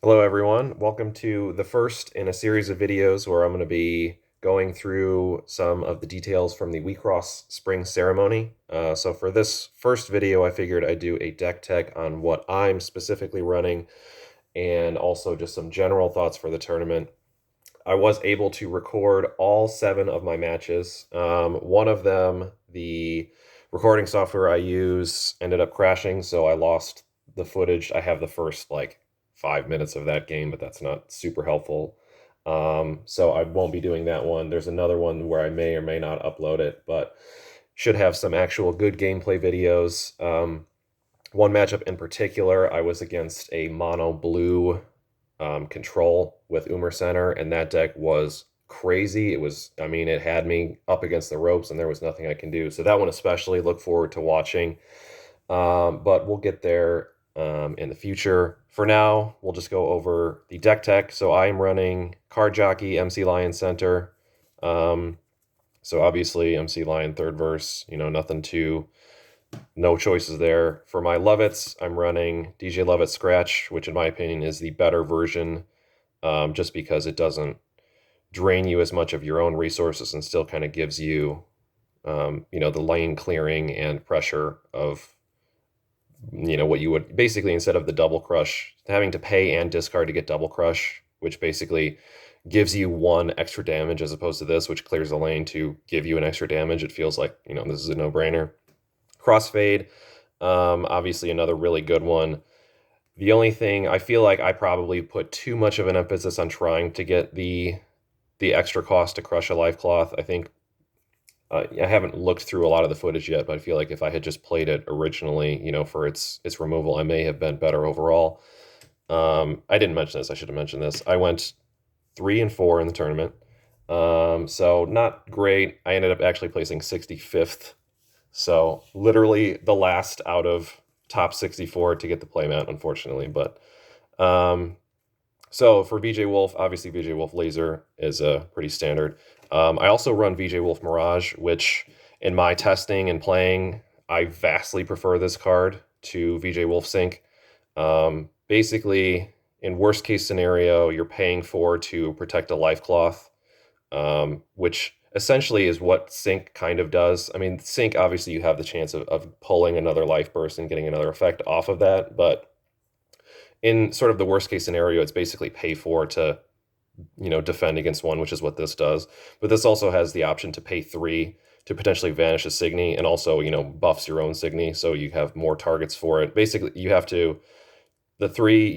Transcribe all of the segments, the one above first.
Hello everyone, welcome to the first in a series of videos where I'm going to be going through some of the details from the WIXOSS Spring Ceremony. So for this first video, I figured I'd do a deck tech on what I'm specifically running and also just some general thoughts for the tournament. I was able to record all 7 of my matches. One of them, the recording software I use ended up crashing, so I lost the footage. I have the first 5 minutes of that game, but that's not super helpful. So I won't be doing that one. There's another one where I may or may not upload it, but should have some actual good gameplay videos. One matchup in particular, I was against a mono blue control with Center, and that deck was crazy. It had me up against the ropes, and there was nothing I can do. So that one especially, look forward to watching. But we'll get there in the future. For now, we'll just go over the deck tech. So I am running Card Jockey, MC Lion Center. So obviously MC Lion third verse, no choices there. For my Lovets, I'm running DJ Lovett Scratch, which in my opinion is the better version, just because it doesn't drain you as much of your own resources and still kind of gives you, the lane clearing and pressure of, what you would basically, instead of the double crush, having to pay and discard to get double crush, which basically gives you 1 extra damage as opposed to this, which clears the lane to give you an extra damage. It feels like, this is a no-brainer. Crossfade, obviously another really good one. The only thing, I feel like I probably put too much of an emphasis on trying to get the extra cost to crush a life cloth. I think I haven't looked through a lot of the footage yet, but I feel like if I had just played it originally, for its removal, I may have been better overall. I didn't mention this. I should have mentioned this. I went 3 and 4 in the tournament, so not great. I ended up actually placing 65th. So literally the last out of top 64 to get the playmat, unfortunately. But so for VJ Wolf, obviously VJ Wolf Laser is pretty standard. I also run VJ Wolf Mirage, which in my testing and playing, I vastly prefer this card to VJ Wolf Sync. Basically, in worst case scenario, you're paying for to protect a life cloth, which essentially is what Sync kind of does. I mean, Sync, obviously you have the chance of pulling another life burst and getting another effect off of that, but in sort of the worst case scenario, it's basically pay for to, defend against one, which is what this does. But this also has the option to pay 3 to potentially vanish a Signy, and also, buffs your own Signy, so you have more targets for it. Basically, you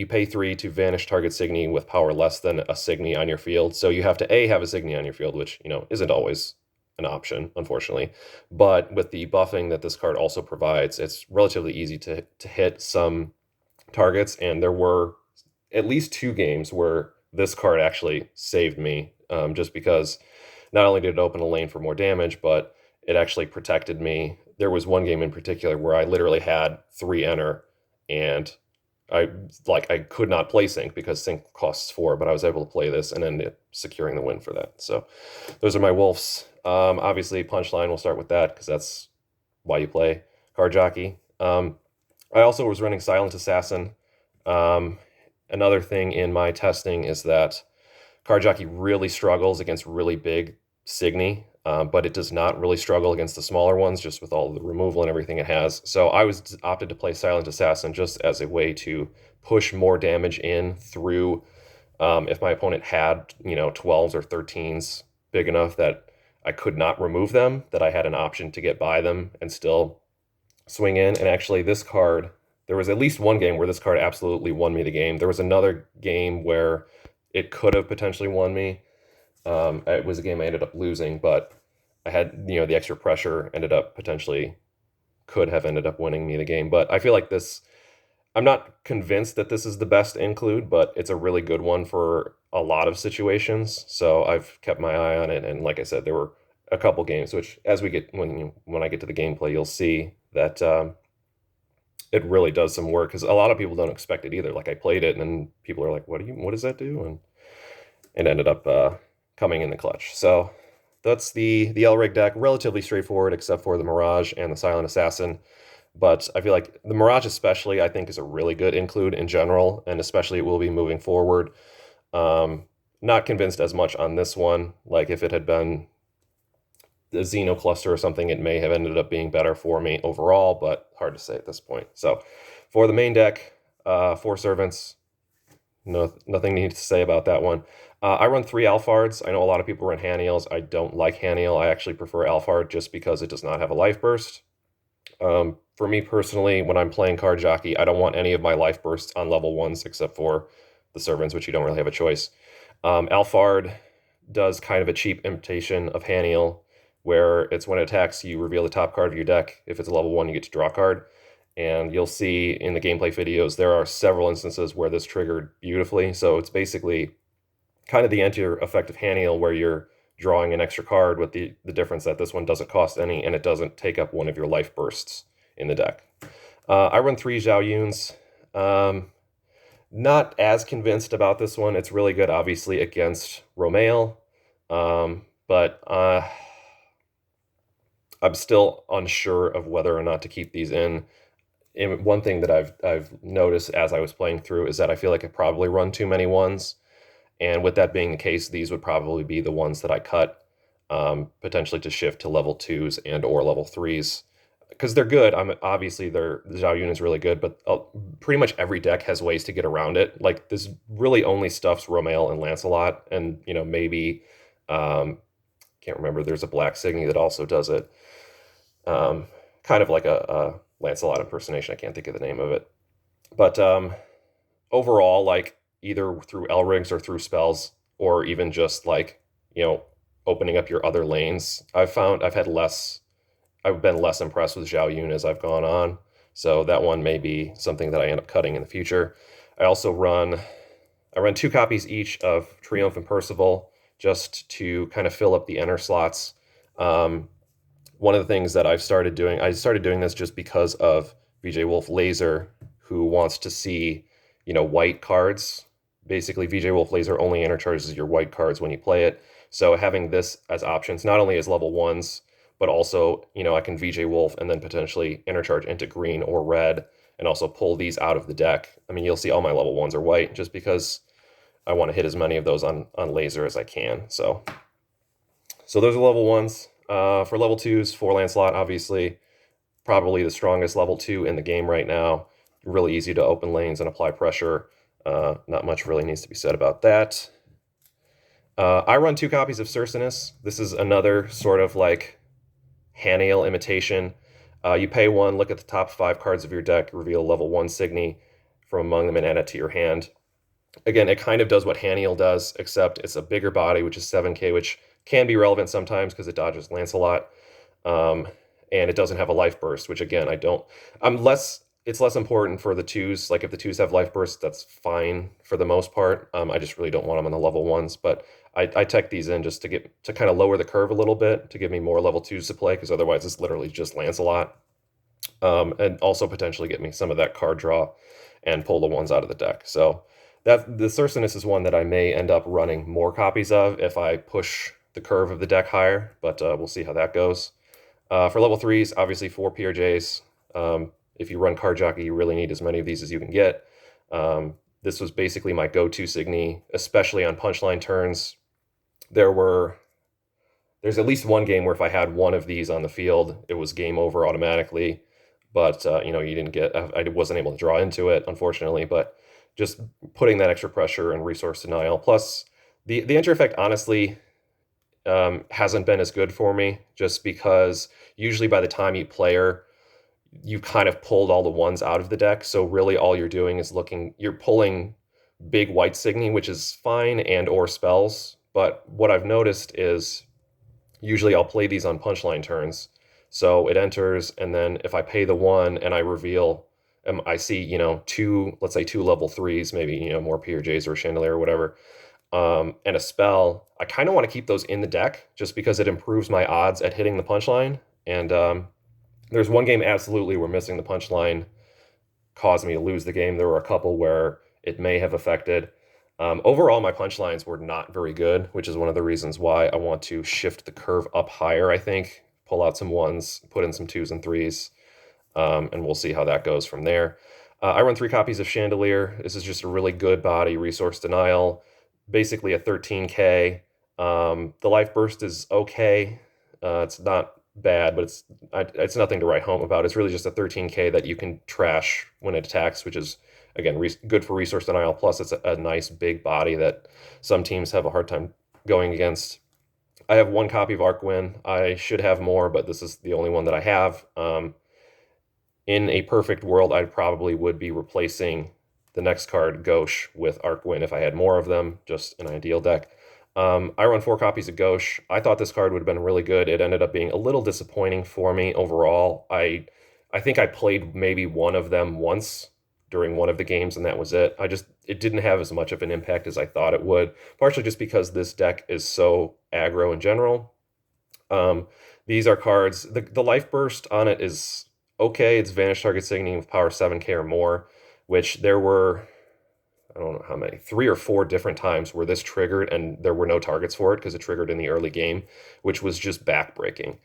pay 3 to vanish target Signy with power less than a Signy on your field. So you have to have a Signy on your field, which, isn't always an option, unfortunately. But with the buffing that this card also provides, it's relatively easy to hit some targets, and there were at least 2 games where this card actually saved me, just because not only did it open a lane for more damage, but it actually protected me. There was one game in particular where I literally had 3 enter, and I could not play Sync because Sync costs 4, but I was able to play this and ended up securing the win for that. So those are my Wolves. Obviously, Punchline, we'll start with that because that's why you play Card Jockey. I also was running Silent Assassin. Another thing in my testing is that Card Jockey really struggles against really big Signy, but it does not really struggle against the smaller ones, just with all the removal and everything it has. So I was opted to play Silent Assassin just as a way to push more damage in through, if my opponent had, 12s or 13s big enough that I could not remove them, that I had an option to get by them and still swing in. And actually, this card, there was at least one game where this card absolutely won me the game. There was another game where it could have potentially won me. It was a game I ended up losing, but I had, the extra pressure could have ended up winning me the game. But I feel like this, I'm not convinced that this is the best include, but it's a really good one for a lot of situations. So I've kept my eye on it. And like I said, there were a couple games, which as when I get to the gameplay, you'll see that it really does some work, because a lot of people don't expect it either. Like, I played it and then people are like, what does that do? And it ended up coming in the clutch. So that's the Elrig deck. Relatively straightforward, except for the Mirage and the Silent Assassin. But I feel like the Mirage especially, I think, is a really good include in general, and especially it will be moving forward. Not convinced as much on this one. Like if it had been the Xeno cluster or something, it may have ended up being better for me overall, but hard to say at this point. So for the main deck, 4 servants, nothing needs to say about that one. I run 3 Alphards. I know a lot of people run Haniels. I don't like Haniel. I actually prefer Alphard just because it does not have a life burst. For me personally, when I'm playing Card Jockey, I don't want any of my life bursts on level 1s except for the servants, which you don't really have a choice. Alphard does kind of a cheap imitation of Haniel, where it's when it attacks, you reveal the top card of your deck. If it's a level 1, you get to draw a card. And you'll see in the gameplay videos, there are several instances where this triggered beautifully. So it's basically kind of the anti-effect of Haniel, where you're drawing an extra card with the difference that this one doesn't cost any, and it doesn't take up one of your life bursts in the deck. I run 3 Zhao Yuns. Not as convinced about this one. It's really good, obviously, against Romale. But I'm still unsure of whether or not to keep these in. And one thing that I've noticed as I was playing through is that I feel like I probably run too many ones. And with that being the case, these would probably be the ones that I cut, potentially to shift to level 2s and or level 3s. Because they're good. Obviously the Zhao Yun is really good, but pretty much every deck has ways to get around it. Like this really only stuffs Romale and Lancelot, and maybe can't remember. There's a Black Signy that also does it. Kind of like a Lancelot impersonation. I can't think of the name of it, but overall, like either through Elrigs or through spells, or even just like opening up your other lanes, I've been less impressed with Zhao Yun as I've gone on. So that one may be something that I end up cutting in the future. I run 2 copies each of Triumph and Percival just to kind of fill up the enter slots. One of the things that I started doing this just because of VJ Wolf Laser, who wants to see, white cards. Basically, VJ Wolf Laser only intercharges your white cards when you play it. So having this as options, not only as level 1s, but also, I can VJ Wolf and then potentially intercharge into green or red and also pull these out of the deck. I mean, you'll see all my level 1s are white just because I want to hit as many of those on laser as I can. So those are level 1s. For level 2s, 4 Lancelot, obviously, probably the strongest level 2 in the game right now. Really easy to open lanes and apply pressure. Not much really needs to be said about that. I run 2 copies of Sercinus. This is another sort of like Haniel imitation. You pay 1, look at the top 5 cards of your deck, reveal a level 1 Signy from among them and add it to your hand. Again, it kind of does what Haniel does, except it's a bigger body, which is 7k, which can be relevant sometimes because it dodges Lancelot. And it doesn't have a life burst, which again, it's less important for the 2s. Like if the 2s have life bursts, that's fine for the most part. I just really don't want them on the level 1s, but I tech these in just to kind of lower the curve a little bit to give me more level 2s to play, because otherwise it's literally just Lancelot. And also potentially get me some of that card draw and pull the ones out of the deck. So that the Sercinus is one that I may end up running more copies of if I push the curve of the deck higher, but we'll see how that goes. For level 3s, obviously 4 PRJs. If you run Card Jockey, you really need as many of these as you can get. This was basically my go-to Signy, especially on punchline turns. There's at least one game where if I had one of these on the field, it was game over automatically. But I wasn't able to draw into it, unfortunately. But just putting that extra pressure and resource denial, plus the enter effect, honestly, hasn't been as good for me, just because usually by the time you play her, you kind of pulled all the ones out of the deck. So really all you're doing is you're pulling big white Signy, which is fine, and or spells. But what I've noticed is usually I'll play these on punchline turns. So it enters, and then if I pay the 1 and I reveal, I see, 2, let's say 2 level 3s, maybe, more PRJs or a Chandelier or whatever, and a spell, I kind of want to keep those in the deck just because it improves my odds at hitting the punchline. And there's one game absolutely where missing the punchline caused me to lose the game. There were a couple where it may have affected. Overall, my punchlines were not very good, which is one of the reasons why I want to shift the curve up higher, I think. Pull out some 1s, put in some 2s and 3s. and we'll see how that goes from there. I run 3 copies of Chandelier. This is just a really good body, resource denial, basically a 13K. The life burst is okay. It's not bad, but it's nothing to write home about. It's really just a 13K that you can trash when it attacks, which is, again, good for resource denial. Plus, it's a nice big body that some teams have a hard time going against. I have 1 copy of Arcwin. I should have more, but this is the only one that I have. In a perfect world, I probably would be replacing the next card, Gauche, with Arcwin if I had more of them, just an ideal deck. I run 4 copies of Gauche. I thought this card would have been really good. It ended up being a little disappointing for me overall. I think I played maybe one of them once during one of the games, and that was it. It didn't have as much of an impact as I thought it would, partially just because this deck is so aggro in general. These are cards. The life burst on it is okay. It's Vanish target signaling with power 7K or more, which there were, I don't know how many, 3 or 4 different times where this triggered and there were no targets for it because it triggered in the early game, which was just backbreaking.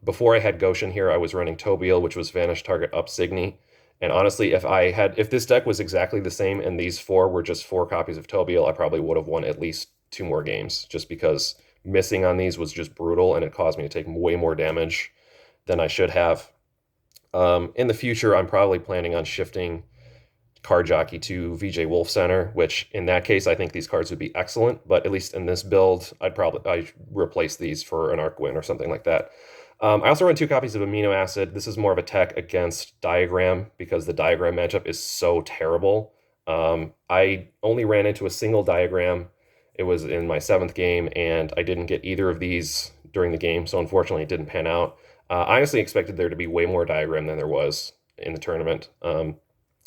Before I had Goshen here, I was running Tobiel, which was Vanish target up Signy. And honestly, if this deck was exactly the same and these 4 were just 4 copies of Tobiel, I probably would have won at least 2 more games, just because missing on these was just brutal and it caused me to take way more damage than I should have. In the future, I'm probably planning on shifting Card Jockey to VJ Wolf Center, which in that case, I think these cards would be excellent. But at least in this build, I'd replace these for an Arcwin or something like that. I also run 2 copies of Amino Acid. This is more of a tech against Diagram because the Diagram matchup is so terrible. I only ran into a single Diagram. It was in my 7th game, and I didn't get either of these during the game, so unfortunately it didn't pan out. I honestly expected there to be way more Diagram than there was in the tournament.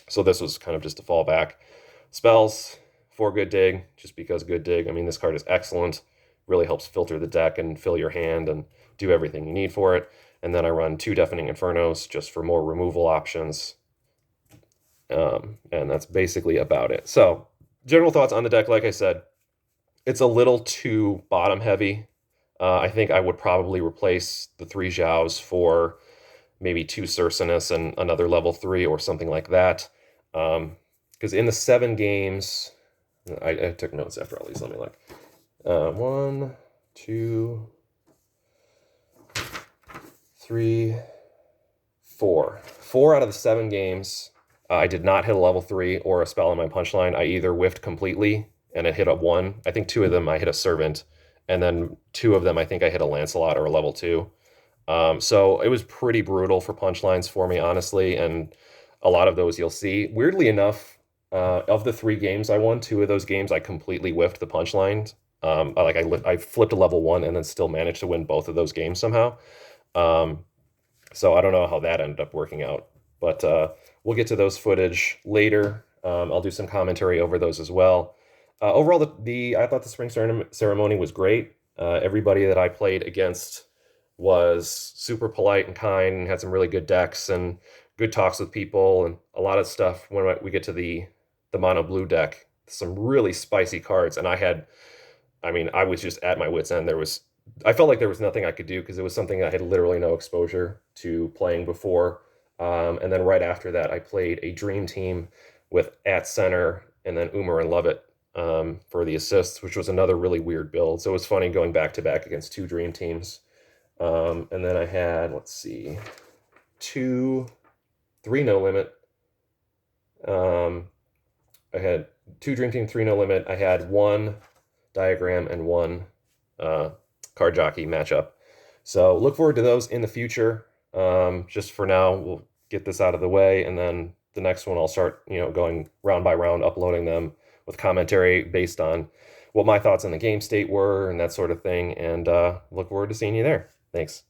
So this was kind of just a fallback. Spells, 4 Good Dig, just because Good Dig. I mean, this card is excellent. Really helps filter the deck and fill your hand and do everything you need for it. And then I run 2 Deafening Infernos just for more removal options. And that's basically about it. So, general thoughts on the deck, like I said, it's a little too bottom heavy. I think I would probably replace the 3 Zhaos for maybe 2 Sercinus and another level 3 or something like that. Because in the 7 games, I took notes after all these. Let me look. 1, 2, 3, 4. 4 out of the 7 games, I did not hit a level 3 or a spell on my punchline. I either whiffed completely and it hit a 1. I think 2 of them I hit a Servant, and then 2 of them I think I hit a Lancelot or a level 2. So it was pretty brutal for punchlines for me, honestly, and a lot of those you'll see. Weirdly enough, of the 3 games I won, 2 of those games I completely whiffed the punchlines. I flipped a level 1 and then still managed to win both of those games somehow. So I don't know how that ended up working out, but we'll get to those footage later. I'll do some commentary over those as well. Overall, I thought the Spring Ceremony was great. Everybody that I played against was super polite and kind and had some really good decks and good talks with people and a lot of stuff. When we get to the mono blue deck, some really spicy cards, and I was just at my wit's end. I felt like there was nothing I could do because it was something I had literally no exposure to playing before. And then right after that, I played a dream team with at center and then Umar and Lovett for the assists, which was another really weird build. So it was funny going back to back against 2 dream teams. And then I had, let's see, 3 no limit. I had 2 dream team, 3 no limit. I had 1 Diagram and 1 Card Jockey matchup. So look forward to those in the future. Just for now, we'll get this out of the way, and then the next one I'll start, going round by round, uploading them with commentary based on what my thoughts on the game state were and that sort of thing. And look forward to seeing you there. Thanks.